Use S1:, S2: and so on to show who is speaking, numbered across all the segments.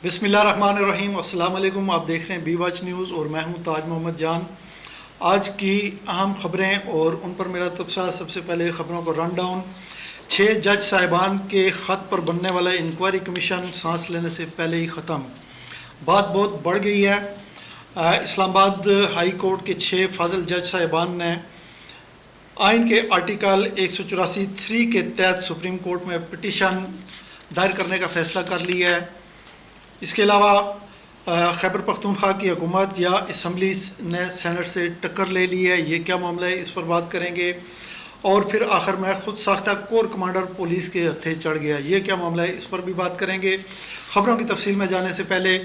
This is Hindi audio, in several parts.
S1: बिस्मिल्लाहिर्रहमानिर्रहीम। अस्सलाम वालेकुम। आप देख रहे हैं बी वॉच न्यूज़ और मैं हूं ताज मोहम्मद जान। आज की अहम ख़बरें और उन पर मेरा तबसरा। सबसे पहले ख़बरों को रन डाउन। 6 जज साहिबान के ख़त पर बनने वाला इंक्वायरी कमीशन सांस लेने से पहले ही ख़त्म। बात बहुत बढ़ गई है। इस्लामाबाद हाई कोर्ट के 6 फाजिल जज साहिबान ने आइन के आर्टिकल 184(3) के तहत सुप्रीम कोर्ट में पिटीशन दायर करने का फ़ैसला कर लिया है। इसके अलावा खैबर पख्तूनख्वा की हुकूमत या असम्बली ने सेनेट से टक्कर ले ली है। ये क्या मामला है, इस पर बात करेंगे। और फिर आखिर में खुद साख्ता कोर कमांडर पुलिस के हथे चढ़ गया, ये क्या मामला है, इस पर भी बात करेंगे। ख़बरों की तफसील में जाने से पहले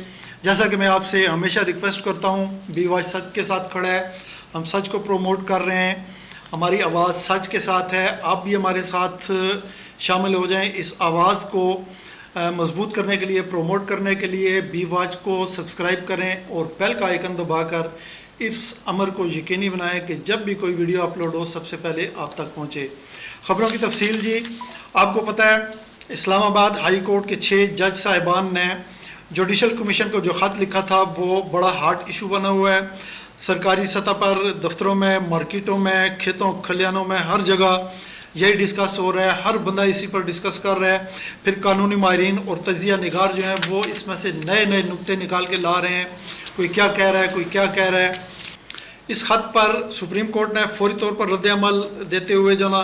S1: जैसा कि मैं आपसे हमेशा रिक्वेस्ट करता हूँ, बी वॉच सच के साथ खड़ा है। हम सच को प्रोमोट कर रहे हैं, हमारी आवाज़ सच के साथ है। आप भी हमारे साथ शामिल हो जाएं। इस आवाज़ को मजबूत करने के लिए, प्रोमोट करने के लिए बी वॉच को सब्सक्राइब करें और बेल का आइकन दबाकर इस अमर को यकीनी बनाएं कि जब भी कोई वीडियो अपलोड हो सबसे पहले आप तक पहुंचे। ख़बरों की तफसील जी, आपको पता है इस्लामाबाद हाई कोर्ट के 6 जज साहिबान ने जुडिशल कमीशन को जो ख़त लिखा था वो बड़ा हार्ट इशू बना हुआ है। सरकारी सतह पर, दफ्तरों में, मार्केटों में, खेतों खलिहानों में, हर जगह यही डिस्कस हो रहा है। हर बंदा इसी पर डिस्कस कर रहा है। फिर कानूनी माहिरीन और तजिया निगार जो हैं वो इसमें से नए नए नुक्ते निकाल के ला रहे हैं। कोई क्या कह रहा है, कोई क्या कह रहा है। इस ख़त पर सुप्रीम कोर्ट ने फौरी तौर पर रद्द-ए-अमल देते हुए जो ना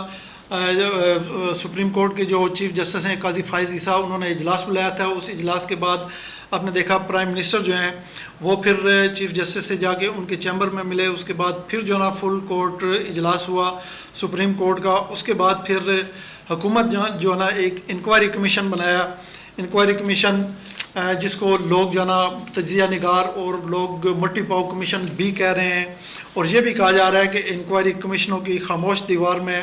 S1: सुप्रीम कोर्ट के जो चीफ जस्टिस हैं काजी फाइज ईसा, उन्होंने इजलास बुलाया था। उस इजलास के बाद आपने देखा प्राइम मिनिस्टर जो हैं वो फिर चीफ जस्टिस से जाके उनके चैम्बर में मिले। उसके बाद फिर जो ना फुल कोर्ट इजलास हुआ सुप्रीम कोर्ट का। उसके बाद फिर हुकूमत जो ना एक इंक्वायरी कमीशन बनाया। इंक्वायरी कमीशन जिसको लोग जो ना तजिया निगार और लोग मट्टी पाव कमीशन भी कह रहे हैं। और ये भी कहा जा रहा है कि इंक्वायरी कमीशनों की खामोश दीवार में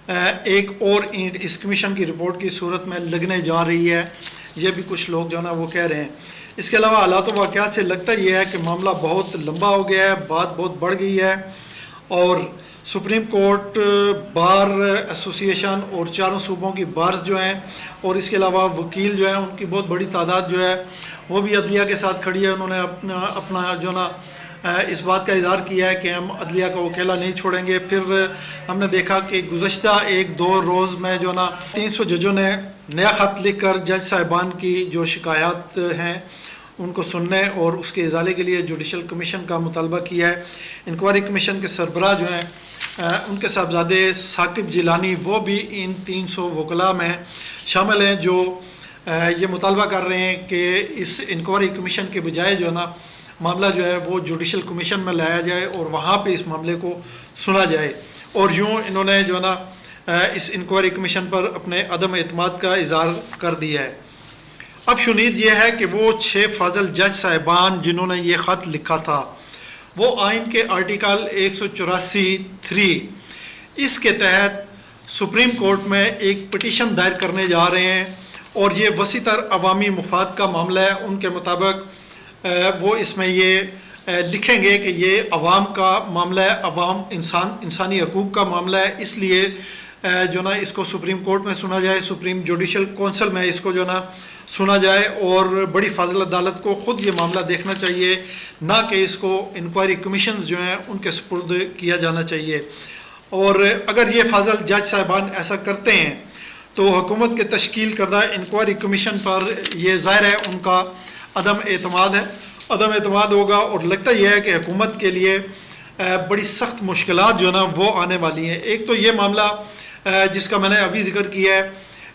S1: एक और ईंट इस कमीशन की रिपोर्ट की सूरत में लगने जा रही है। ये भी कुछ लोग जो ना वो कह रहे हैं। इसके अलावा हालात व वाक़यात से लगता यह है कि मामला बहुत लंबा हो गया है, बात बहुत बढ़ गई है। और सुप्रीम कोर्ट, बार एसोसिएशन और चारों सूबों की बार्स जो हैं और इसके अलावा वकील जो हैं उनकी बहुत बड़ी तादाद जो है वो भी अदलिया के साथ खड़ी है। उन्होंने अपना जो ना इस बात का इज़हार किया है कि हम अदलिया को अकेला नहीं छोड़ेंगे। फिर हमने देखा कि गुज़श्ता 1-2 रोज़ में जो ना 300 जजों ने नया ख़त लिख कर जज साहिबान की जो शिकायत हैं उनको सुनने और उसके इजाले के लिए जुडिशल कमीशन का मुतालबा किया है। इंक्वायरी कमीशन के सरबराह जो हैं उनके साहबजादे साकिब जिलानी वो भी इन 300 वकला में शामिल हैं जो ये मुतालबा कर रहे हैं कि इस इंक्वायरी कमीशन के बजाय जो है ना मामला जो है वो जुडिशल कमीशन में लाया जाए और वहाँ पे इस मामले को सुना जाए। और यूँ इन्होंने जो है ना इस इंक्वायरी कमीशन पर अपने अदम एतमाद का इज़हार कर दिया है। अब शुनीद ये है कि वो 6 फाजिल जज साहिबान जिन्होंने ये ख़त लिखा था वो आइन के आर्टिकल 184(3) इसके तहत सुप्रीम कोर्ट में एक पिटीशन दायर करने जा रहे हैं। और ये वसीतर अवामी मुफाद का मामला है। उनके मुताबिक वो इसमें ये लिखेंगे कि ये अवाम का मामला है, अवाम इंसानी हकूक़ का मामला है। इसलिए जो ना इसको सुप्रीम कोर्ट में सुना जाए, सुप्रीम जुडिशल कौंसिल में इसको जो ना सुना जाए और बड़ी फाजिल अदालत को ख़ुद ये मामला देखना चाहिए, ना कि इसको इंक्वायरी कमीशंस जो हैं उनके सुपुर्द किया जाना चाहिए। और अगर ये फाजिल जज साहिबान ऐसा करते हैं तो हुकूमत के तश्कील करदा इंक्वायरी कमीशन पर यह ज़ाहिर है उनका अदम एतमाद होगा। और लगता यह है कि हुकूमत के लिए बड़ी सख्त मुश्किलात जो है ना वो आने वाली हैं। एक तो ये मामला जिसका मैंने अभी जिक्र किया है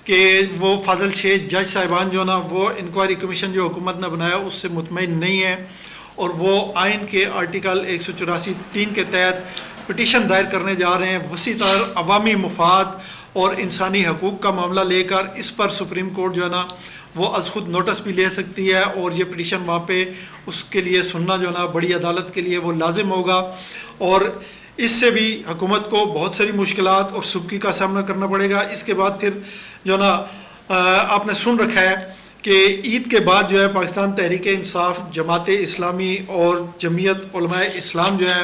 S1: कि वो फाजिल 6 जज साहिबान जो ना वो इंक्वायरी कमीशन जो हुकूमत ने बनाया उससे मुतमईन नहीं है और वो आइन के आर्टिकल 184(3) के तहत पिटीशन दायर करने जा रहे हैं वसीतर अवामी मुफाद और इंसानी हकूक़ का मामला लेकर। इस पर सुप्रीम कोर्ट जो है ना वो अज़ खुद नोटिस भी ले सकती है और ये पिटीशन वहाँ पे उसके लिए सुनना जो ना बड़ी अदालत के लिए वो लाजिम होगा। और इससे भी हुकूमत को बहुत सारी मुश्किलात और सुबकी का सामना करना पड़ेगा। इसके बाद फिर जो ना आपने सुन रखा है कि ईद के बाद जो है पाकिस्तान तहरीक इंसाफ, जमात इस्लामी और जमीयत उलमाए इस्लाम जो है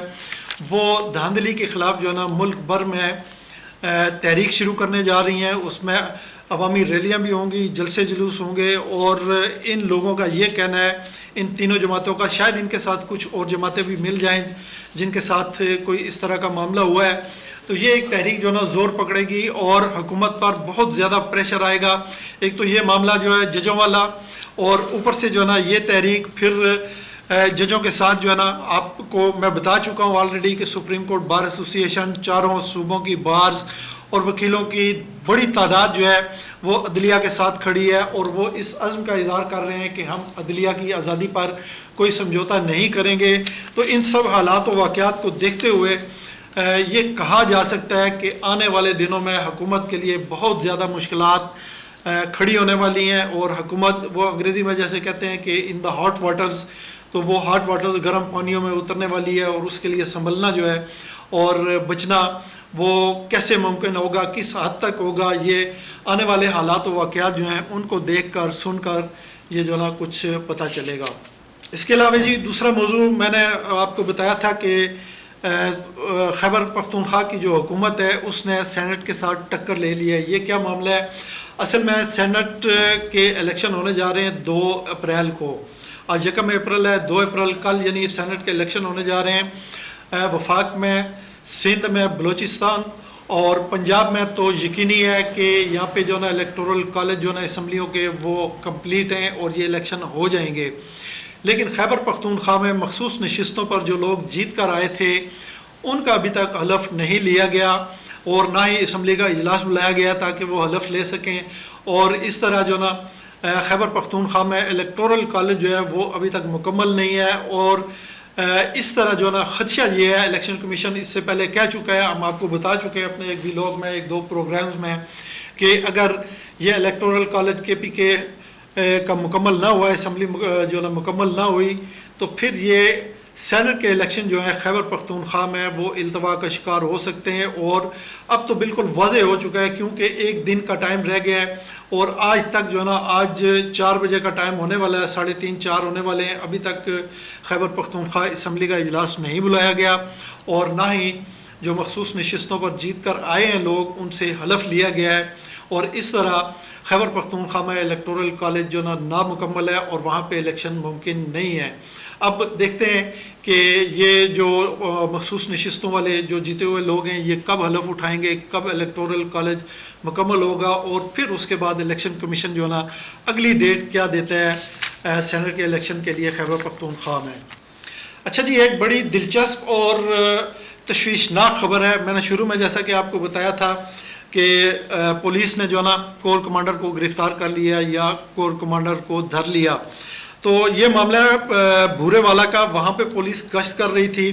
S1: वो धांधली के ख़िलाफ़ जो है ना मुल्क भर में तहरीक शुरू करने जा रही हैं। उसमें अवामी रैलियाँ भी होंगी, जलसे जुलूस होंगे और इन लोगों का ये कहना है, इन तीनों जमातों का, शायद इनके साथ कुछ और जमातें भी मिल जाएं जिनके साथ कोई इस तरह का मामला हुआ है, तो ये एक तहरीक जो है ना ज़ोर पकड़ेगी और हुकूमत पर बहुत ज़्यादा प्रेशर आएगा। एक तो ये मामला जो है जजों वाला, और ऊपर से जो है ना ये तहरीक फिर जजों के साथ जो है ना, आपको मैं बता चुका हूँ ऑलरेडी कि सुप्रीम कोर्ट बार एसोसिएशन, चारों सूबों की बार्स और वकीलों की बड़ी तादाद जो है वो अदलिया के साथ खड़ी है और वो इस अज़्म का इज़हार कर रहे हैं कि हम अदलिया की आज़ादी पर कोई समझौता नहीं करेंगे। तो इन सब हालात व वाक़यात को देखते हुए ये कहा जा सकता है कि आने वाले दिनों में हुकूमत के लिए बहुत ज़्यादा मुश्किलात खड़ी होने वाली हैं और हुकूमत, वो अंग्रेज़ी में जैसे कहते हैं कि इन द हॉट वाटर्स, तो वो हॉट वाटर्स गर्म पानियों में उतरने वाली है और उसके लिए संभलना जो है और बचना वो कैसे मुमकिन होगा, किस हद तक होगा, ये आने वाले हालात व वाक़यात जो हैं उनको देख कर सुन कर ये जो ना कुछ पता चलेगा। इसके अलावा जी दूसरा मौजू मैंने आपको बताया था कि खैबर पख्तूनख्वा की जो हुकूमत है उसने सेनेट के साथ टक्कर ले ली है। ये क्या मामला है? असल में सेनेट के इलेक्शन होने जा रहे हैं 2 अप्रैल को। आज 1 अप्रैल है, 2 अप्रैल कल यानी सेनेट के इलेक्शन होने जा रहे हैं। वफाक में, सिंध में, बलूचिस्तान और पंजाब में तो यकीनी है कि यहाँ पे जो ना इलेक्टोरल कॉलेज जो ना असम्बलियों के वो कंप्लीट हैं और ये इलेक्शन हो जाएंगे। लेकिन खैबर पख्तूनख्वा में मखसूस नशिस्तों पर जो लोग जीत कर आए थे उनका अभी तक हलफ नहीं लिया गया और ना ही असम्बली का इजलास बुलाया गया ताकि वो हलफ ले सकें। और इस तरह जो ना खैबर पख्तूनख्वा में इलेक्टोरल कॉलेज जो है वो अभी तक मुकम्मल नहीं है और इस तरह जो ना खदशा ये है, इलेक्शन कमीशन इससे पहले कह चुका है, हम आपको बता चुके हैं अपने एक व्लॉग में, 1-2 प्रोग्राम्स में, कि अगर ये इलेक्टोरल कॉलेज KPK का मुकम्मल ना हुआ, असम्बली जो ना मुकम्मल ना हुई, तो फिर ये सेनेट के इलेक्शन जो है खैबर पख्तूनख्वा में वो इल्तवा का शिकार हो सकते हैं। और अब तो बिल्कुल वाज़े हो चुका है क्योंकि एक दिन का टाइम रह गया है और आज तक जो है ना, आज 4 बजे का टाइम होने वाला है, 3:30-4 होने वाले हैं, अभी तक खैबर पख्तूनख्वा असम्बली का इजलास नहीं बुलाया गया और ना ही जो मखसूस नशिस्तों पर जीत कर आए हैं लोग उनसे हलफ लिया गया है। और इस तरह खैबर पख्तूनख्वा में इलेक्टोरल कॉलेज जो ना नामुकम्मल है और वहाँ पे इलेक्शन मुमकिन नहीं है। अब देखते हैं कि ये जो मखसूस नशिस्तों वाले जो जीते हुए लोग हैं ये कब हलफ उठाएंगे, कब इलेक्टोरल कॉलेज मुकम्मल होगा और फिर उसके बाद इलेक्शन कमीशन जो ना अगली डेट क्या देता है सेनेट के इलेक्शन के लिए खैबर पख्तूनख्वा में। अच्छा जी, एक बड़ी दिलचस्प और तशवीशनाक खबर है। मैंने शुरू में जैसा कि आपको बताया था कि पुलिस ने जो ना कोर कमांडर को गिरफ़्तार कर लिया या कोर कमांडर को धर लिया। तो ये मामला भूरे वाला का, वहाँ पे पुलिस गश्त कर रही थी,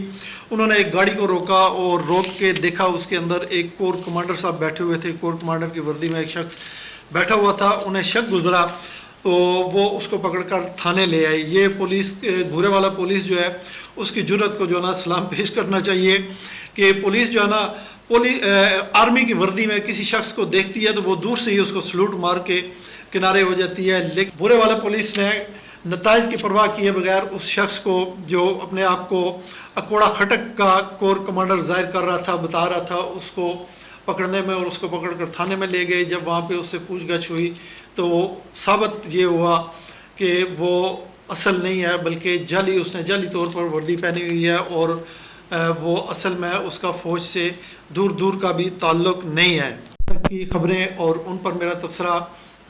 S1: उन्होंने एक गाड़ी को रोका और रोक के देखा उसके अंदर एक कोर कमांडर साहब बैठे हुए थे। कोर कमांडर की वर्दी में एक शख्स बैठा हुआ था, उन्हें शक गुजरा तो वो उसको पकड़कर थाने ले आए। ये पुलिस, भूरे वाला पुलिस जो है उसकी जुर्रत को जो है ना सलाम पेश करना चाहिए कि पुलिस जो है ना आर्मी की वर्दी में किसी शख्स को देखती है तो वो दूर से ही उसको सलूट मार के किनारे हो जाती है। लेकिन भूरे वाला पुलिस ने नताइज की परवाह किए बगैर उस शख्स को जो अपने आप को अकोड़ा खटक का कोर कमांडर जाहिर कर रहा था, बता रहा था, उसको पकड़ने में और उसको पकड़कर थाने में ले गए। जब वहाँ पे उससे पूछगछ हुई तो साबित ये हुआ कि वो असल नहीं है बल्कि जाली, उसने जाली तौर पर वर्दी पहनी हुई है और वो असल में उसका फ़ौज से दूर दूर का भी ताल्लुक़ नहीं है। तक की खबरें और उन पर मेरा तबसरा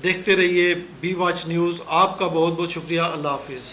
S1: देखते रहिए बी वॉच न्यूज़। आपका बहुत बहुत शुक्रिया। अल्लाह हाफिज़।